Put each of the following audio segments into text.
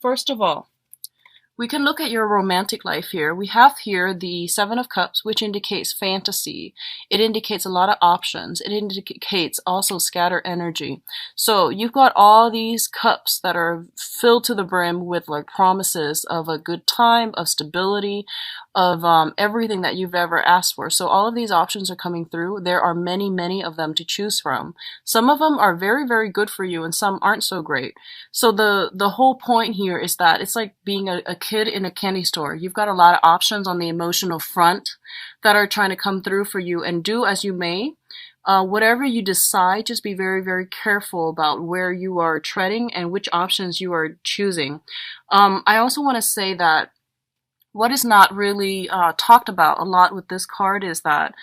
First of all, we can look at your romantic life here. We have here the Seven of Cups, which indicates fantasy. It indicates a lot of options. It indicates also scatter energy. So you've got all these cups that are filled to the brim with like promises of a good time, of stability, of everything that you've ever asked for. So all of these options are coming through. There are many, many of them to choose from. Some of them are very, very good for you and some aren't so great. So the whole point here is that it's like being a kid in a candy store. You've got a lot of options on the emotional front that are trying to come through for you, and do as you may. Whatever you decide, just be very, very careful about where you are treading and which options you are choosing. I also want to say that what is not really talked about a lot with this card is that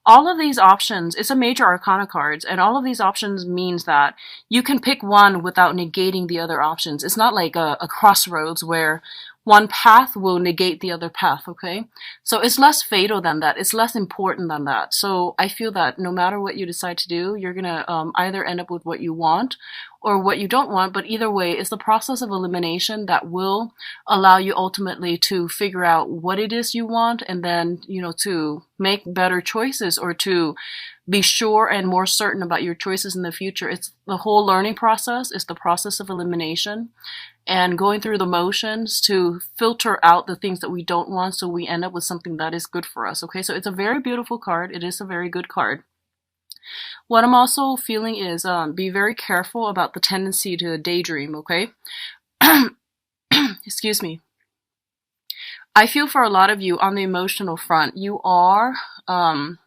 all of these options, it's a major arcana cards, and all of these options means that you can pick one without negating the other options. It's not like a crossroads where one path will negate the other path, okay? So it's less fatal than that. It's less important than that. So I feel that no matter what you decide to do, you're gonna either end up with what you want or what you don't want, but either way, it's the process of elimination that will allow you ultimately to figure out what it is you want, and then, to make better choices or to be sure and more certain about your choices in the future. It's the whole learning process. It's the process of elimination and going through the motions to filter out the things that we don't want, so we end up with something that is good for us. Okay, so it's a very beautiful card. It is a very good card. What I'm also feeling is be very careful about the tendency to daydream, okay? Excuse me. I feel for a lot of you on the emotional front, you are, I'm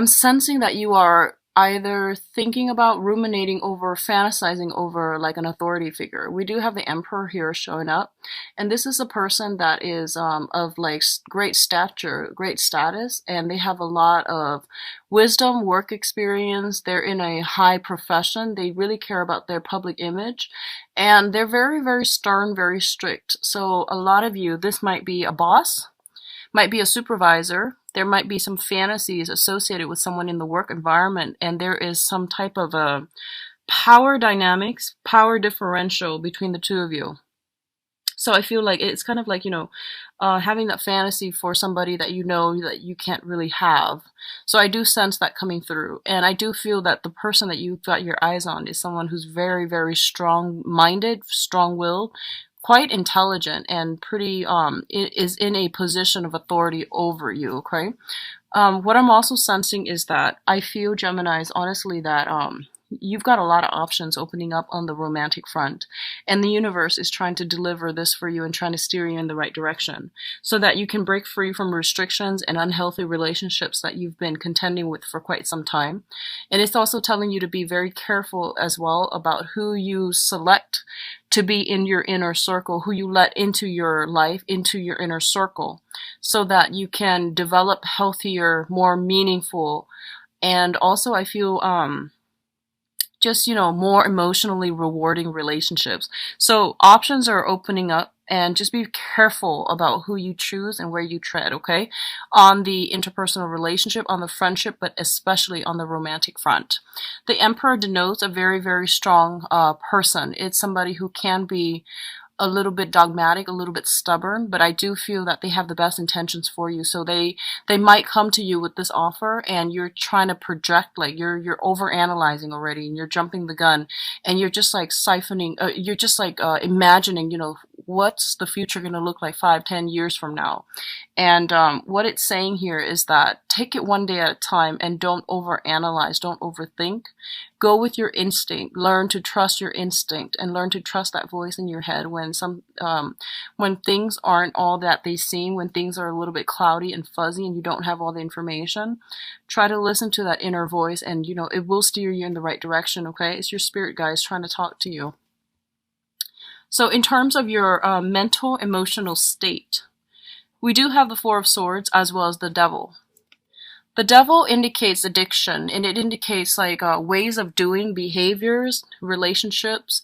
sensing that you are either thinking about, ruminating over, fantasizing over like an authority figure. We do have the Emperor here showing up, and this is a person that is of like great stature, great status, and they have a lot of wisdom, work experience. They're in a high profession. They really care about their public image, and they're very, very stern, very strict. So a lot of you, this might be a boss, might be a supervisor. There might be some fantasies associated with someone in the work environment, and there is some type of a power dynamics, power differential between the two of you. So I feel like it's kind of like, having that fantasy for somebody that you know that you can't really have. So I do sense that coming through. And I do feel that the person that you've got your eyes on is someone who's very, very strong-minded, strong-willed, quite intelligent, and pretty is in a position of authority over you, okay? What I'm also sensing is that I feel, Geminis, honestly, that you've got a lot of options opening up on the romantic front, and the universe is trying to deliver this for you and trying to steer you in the right direction so that you can break free from restrictions and unhealthy relationships that you've been contending with for quite some time. And it's also telling you to be very careful as well about who you select to be in your inner circle, who you let into your life, into your inner circle, so that you can develop healthier, more meaningful, and also I feel just, more emotionally rewarding relationships. So options are opening up, and just be careful about who you choose and where you tread, okay? On the interpersonal relationship, on the friendship, but especially on the romantic front. The Emperor denotes a very, very strong person. It's somebody who can be a little bit dogmatic, a little bit stubborn, but I do feel that they have the best intentions for you. So they might come to you with this offer, and you're trying to project, like you're over analyzing already, and you're jumping the gun, and you're just like siphoning, you're just like imagining, what's the future going to look like 5-10 years from now. And what it's saying here is that take it one day at a time and don't overanalyze, don't overthink. Go with your instinct. Learn to trust your instinct and learn to trust that voice in your head when when things aren't all that they seem, when things are a little bit cloudy and fuzzy and you don't have all the information. Try to listen to that inner voice, and it will steer you in the right direction, okay? It's your spirit guides trying to talk to you. So in terms of your mental, emotional state, we do have the Four of Swords as well as the Devil. The Devil indicates addiction, and it indicates like ways of doing, behaviors, relationships,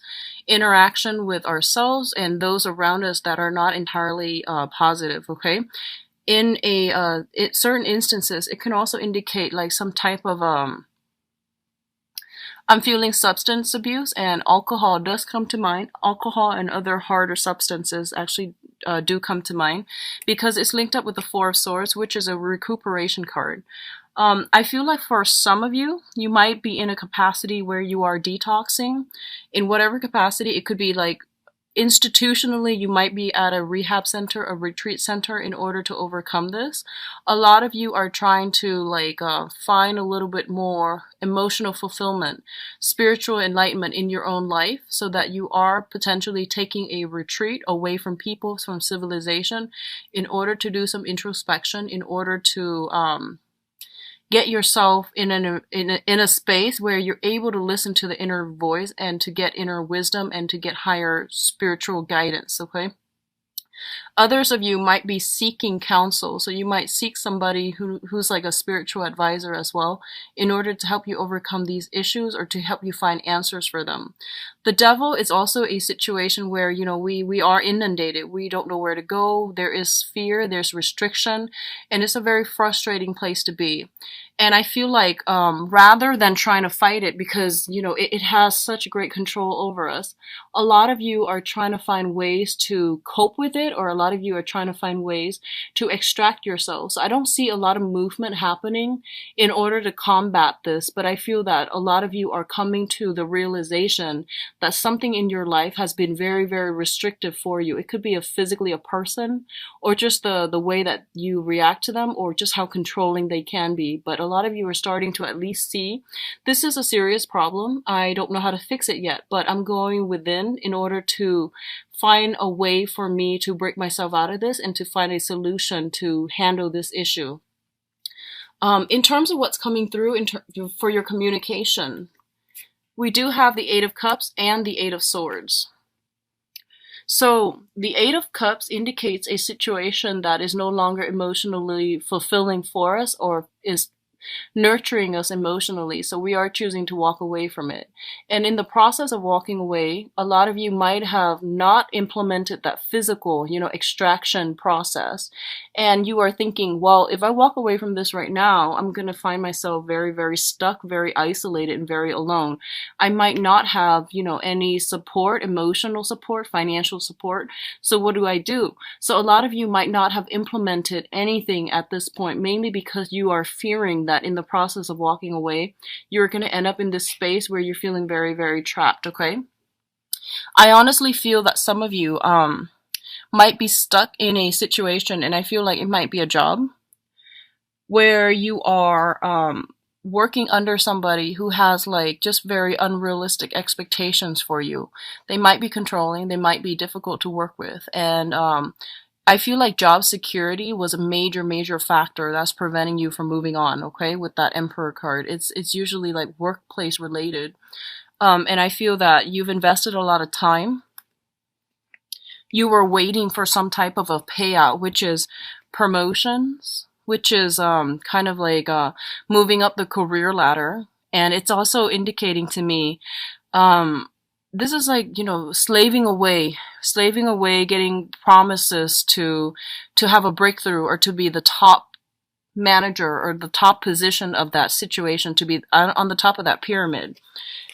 interaction with ourselves and those around us that are not entirely positive, okay? In certain instances, it can also indicate like some type of I'm feeling substance abuse, and alcohol does come to mind. Alcohol and other harder substances actually do come to mind because it's linked up with the Four of Swords, which is a recuperation card. I feel like for some of you, you might be in a capacity where you are detoxing in whatever capacity. It could be like institutionally, you might be at a rehab center, a retreat center in order to overcome this. A lot of you are trying to find a little bit more emotional fulfillment, spiritual enlightenment in your own life so that you are potentially taking a retreat away from people, from civilization in order to do some introspection, in order to get yourself in a space where you're able to listen to the inner voice and to get inner wisdom and to get higher spiritual guidance, okay? Others of you might be seeking counsel, so you might seek somebody who's like a spiritual advisor as well in order to help you overcome these issues or to help you find answers for them. The devil is also a situation where, we are inundated. We don't know where to go. There is fear, there's restriction, and it's a very frustrating place to be. And I feel like rather than trying to fight it because, it has such great control over us, a lot of you are trying to find ways to cope with it, or a lot of you are trying to find ways to extract yourselves. So I don't see a lot of movement happening in order to combat this, but I feel that a lot of you are coming to the realization that something in your life has been very, very restrictive for you. It could be physically a person, or just the way that you react to them, or just how controlling they can be. But a lot of you are starting to at least see this is a serious problem. I don't know how to fix it yet, but I'm going within in order to find a way for me to break myself out of this and to find a solution to handle this issue. In terms of what's coming through for your communication, we do have the Eight of Cups and the Eight of Swords. So the Eight of Cups indicates a situation that is no longer emotionally fulfilling for us or is nurturing us emotionally. So we are choosing to walk away from it. And in the process of walking away, a lot of you might have not implemented that physical, extraction process. And you are thinking, well, if I walk away from this right now, I'm going to find myself very, very stuck, very isolated, and very alone. I might not have, any support, emotional support, financial support. So what do? So a lot of you might not have implemented anything at this point, mainly because you are fearing that in the process of walking away, you're going to end up in this space where you're feeling very, very trapped, okay? I honestly feel that some of you might be stuck in a situation, and I feel like it might be a job, where you are working under somebody who has just very unrealistic expectations for you. They might be controlling, they might be difficult to work with, and I feel like job security was a major, major factor that's preventing you from moving on, okay, with that Emperor card. It's usually workplace related. And I feel that you've invested a lot of time. You were waiting for some type of a payout, which is promotions, which is kind of moving up the career ladder. And it's also indicating to me this is slaving away, getting promises to have a breakthrough or to be the top manager or the top position of that situation, to be on the top of that pyramid.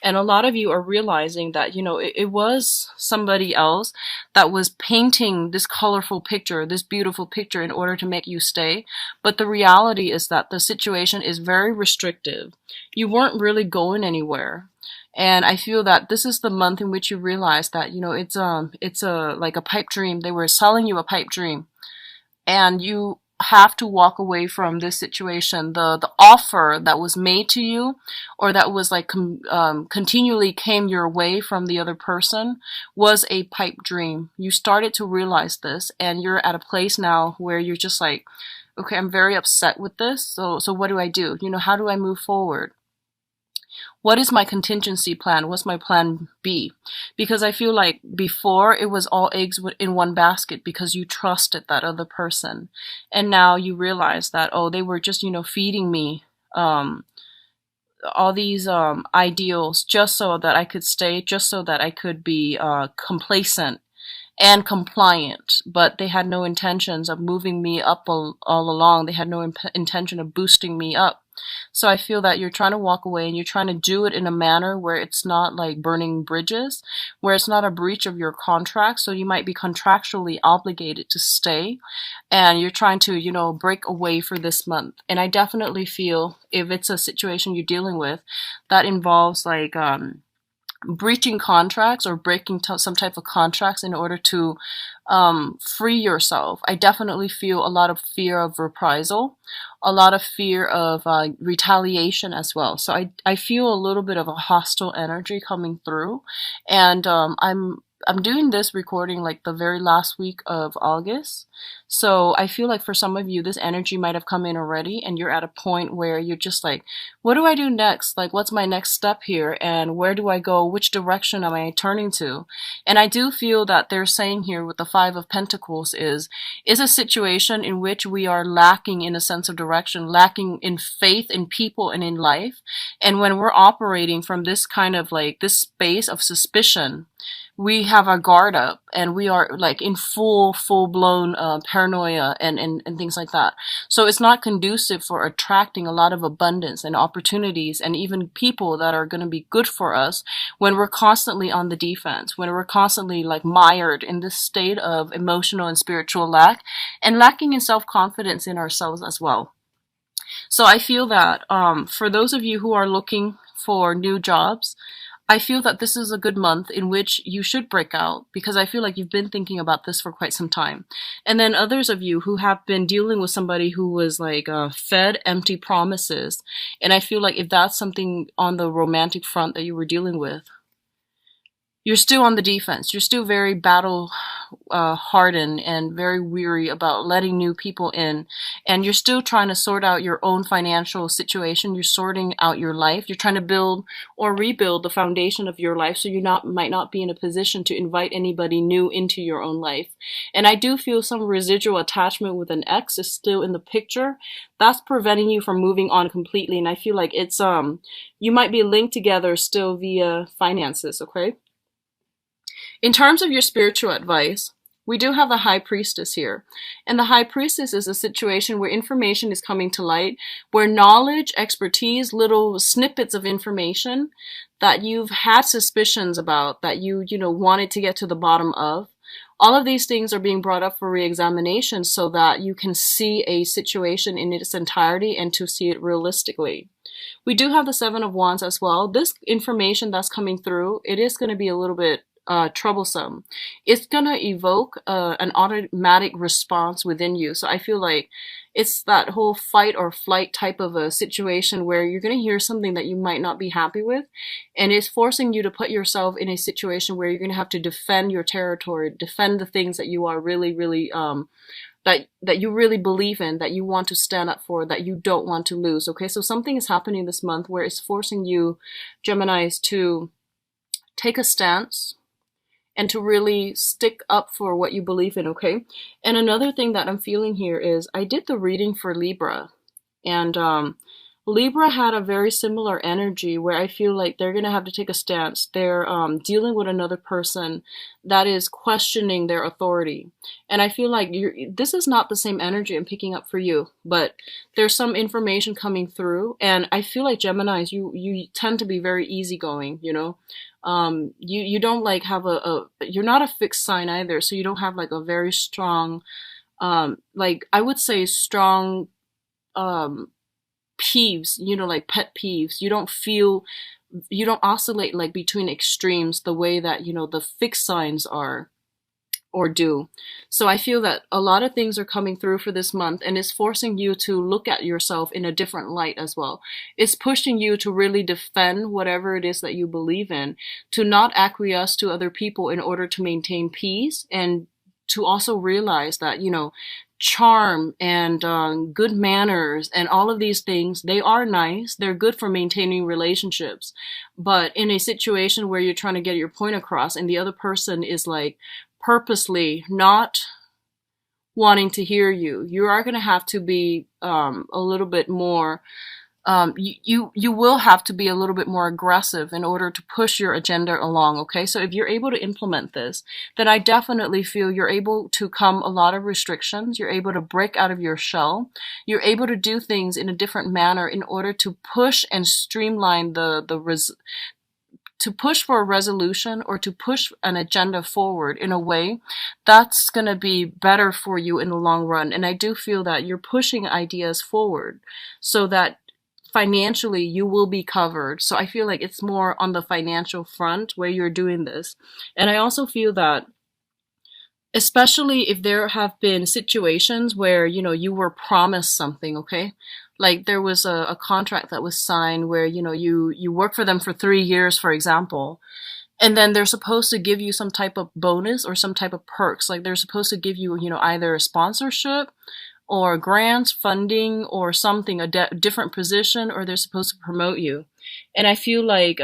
And a lot of you are realizing that, it was somebody else that was painting this colorful picture, this beautiful picture in order to make you stay. But the reality is that the situation is very restrictive. You weren't really going anywhere. And I feel that this is the month in which you realize that, it's a pipe dream. They were selling you a pipe dream, and you have to walk away from this situation. The offer that was made to you, or that was continually came your way from the other person, was a pipe dream. You started to realize this, and you're at a place now where you're just like, okay, I'm very upset with this. So what do I do? How do I move forward? What is my contingency plan? What's my plan B? Because I feel like before it was all eggs in one basket because you trusted that other person. And now you realize that, they were just, feeding me all these ideals just so that I could stay, just so that I could be complacent and compliant. But they had no intentions of moving me up all along. They had no intention of boosting me up. So I feel that you're trying to walk away and you're trying to do it in a manner where it's not like burning bridges, where it's not a breach of your contract. So you might be contractually obligated to stay and you're trying to, break away for this month. And I definitely feel if it's a situation you're dealing with that involves like, breaching contracts or breaking some type of contracts in order to free yourself. I definitely feel a lot of fear of reprisal, a lot of fear of retaliation as well. So I feel a little bit of a hostile energy coming through, and I'm doing this recording like the very last week of August. So I feel like for some of you, this energy might have come in already and you're at a point where you're just like, what do I do next? Like, what's my next step here? And where do I go? Which direction am I turning to? And I do feel that they're saying here with the Five of Pentacles is a situation in which we are lacking in a sense of direction, lacking in faith in people and in life. And when we're operating from this kind of like this space of suspicion, we have our guard up and we are like in full blown paranoia and things like that. So it's not conducive for attracting a lot of abundance and opportunities and even people that are going to be good for us when we're constantly on the defense, when we're constantly like mired in this state of emotional and spiritual lack and lacking in self-confidence in ourselves as well. So I feel that for those of you who are looking for new jobs, I feel that this is a good month in which you should break out because I feel like you've been thinking about this for quite some time. And then others of you who have been dealing with somebody who was like fed empty promises. And I feel like if that's something on the romantic front that you were dealing with, you're still on the defense. You're still very battle hardened and very weary about letting new people in. And you're still trying to sort out your own financial situation. You're sorting out your life. You're trying to build or rebuild the foundation of your life so you might not be in a position to invite anybody new into your own life. And I do feel some residual attachment with an ex is still in the picture. That's preventing you from moving on completely. And I feel like it's you might be linked together still via finances, okay? In terms of your spiritual advice, we do have the High Priestess here. And the High Priestess is a situation where information is coming to light, where knowledge, expertise, little snippets of information that you've had suspicions about, that you wanted to get to the bottom of, all of these things are being brought up for re-examination so that you can see a situation in its entirety and to see it realistically. We do have the Seven of Wands as well. This information that's coming through, it is going to be a little bit troublesome. It's gonna evoke an automatic response within you. So I feel like it's that whole fight or flight type of a situation where you're gonna hear something that you might not be happy with, and it's forcing you to put yourself in a situation where you're gonna have to defend your territory, defend the things that you are really that you really believe in, that you want to stand up for, that you don't want to lose. Okay, so something is happening this month where it's forcing you, Geminis, to take a stance and to really stick up for what you believe in, okay? And another thing that I'm feeling here is I did the reading for Libra, and Libra had a very similar energy where I feel like they're going to have to take a stance. They're dealing with another person that is questioning their authority. And I feel like this is not the same energy I'm picking up for you, but there's some information coming through. And I feel like Geminis, you tend to be very easygoing, you know? You don't like have you're not a fixed sign either. So you don't have like a very strong, like I would say strong, peeves, like pet peeves. You don't oscillate like between extremes the way that, the fixed signs are or do. So I feel that a lot of things are coming through for this month, and it's forcing you to look at yourself in a different light as well. It's pushing you to really defend whatever it is that you believe in, to not acquiesce to other people in order to maintain peace, and to also realize that, charm and good manners and all of these things, they are nice. They're good for maintaining relationships. But in a situation where you're trying to get your point across and the other person is like purposely not wanting to hear you, you are going to have to be a little bit more you will have to be a little bit more aggressive in order to push your agenda along. Okay, so if you're able to implement this, then I definitely feel you're able to come a lot of restrictions. You're able to break out of your shell. You're able to do things in a different manner in order to push and streamline to push for a resolution or to push an agenda forward in a way that's going to be better for you in the long run. And I do feel that you're pushing ideas forward so that financially you will be covered. So I feel like it's more on the financial front where you're doing this. And I also feel that especially if there have been situations where you were promised something, okay, like there was a contract that was signed where you work for them for 3 years, for example, and then they're supposed to give you some type of bonus or some type of perks, like they're supposed to give you either a sponsorship or grants, funding, or something, a different position, or they're supposed to promote you. And I feel like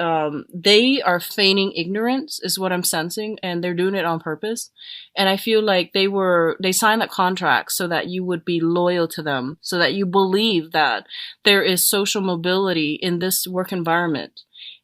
they are feigning ignorance, is what I'm sensing, and they're doing it on purpose. And I feel like they signed that contract so that you would be loyal to them, so that you believe that there is social mobility in this work environment.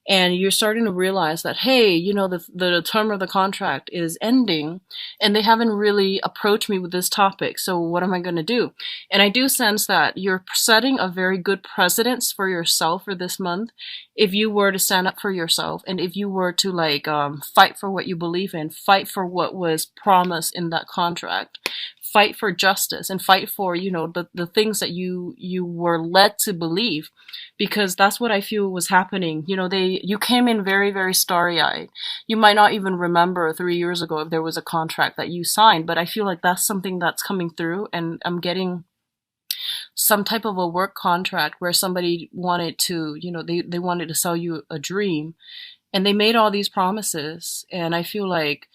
And you're starting to realize that, hey, the term of the contract is ending and they haven't really approached me with this topic. So what am I going to do? And I do sense that you're setting a very good precedence for yourself for this month. If you were to stand up for yourself and if you were to fight for what you believe in, fight for what was promised in that contract, fight for justice and fight for, the things that you were led to believe, because that's what I feel was happening. You came in very, very starry-eyed. You might not even remember 3 years ago if there was a contract that you signed, but I feel like that's something that's coming through, and I'm getting some type of a work contract where somebody wanted to, they wanted to sell you a dream, and they made all these promises, and I feel like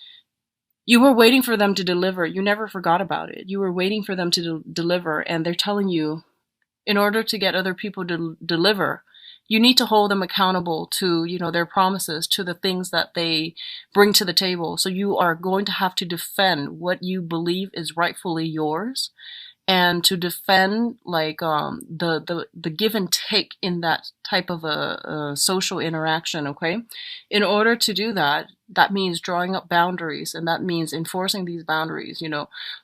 you were waiting for them to deliver. You never forgot about it. You were waiting for them to deliver, and they're telling you, in order to get other people to deliver, you need to hold them accountable to, their promises, to the things that they bring to the table. So you are going to have to defend what you believe is rightfully yours, and to defend the give and take in that type of a social interaction. Okay, in order to do that, that means drawing up boundaries, and that means enforcing these boundaries.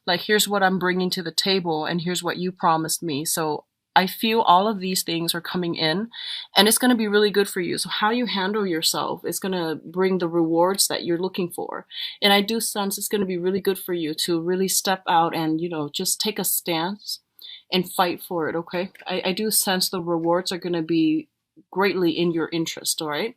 Like, here's what I'm bringing to the table, and here's what you promised me. So I feel all of these things are coming in, and it's going to be really good for you. So how you handle yourself is going to bring the rewards that you're looking for. And I do sense it's going to be really good for you to really step out and, just take a stance and fight for it. Okay. I do sense the rewards are going to be greatly in your interest. All right.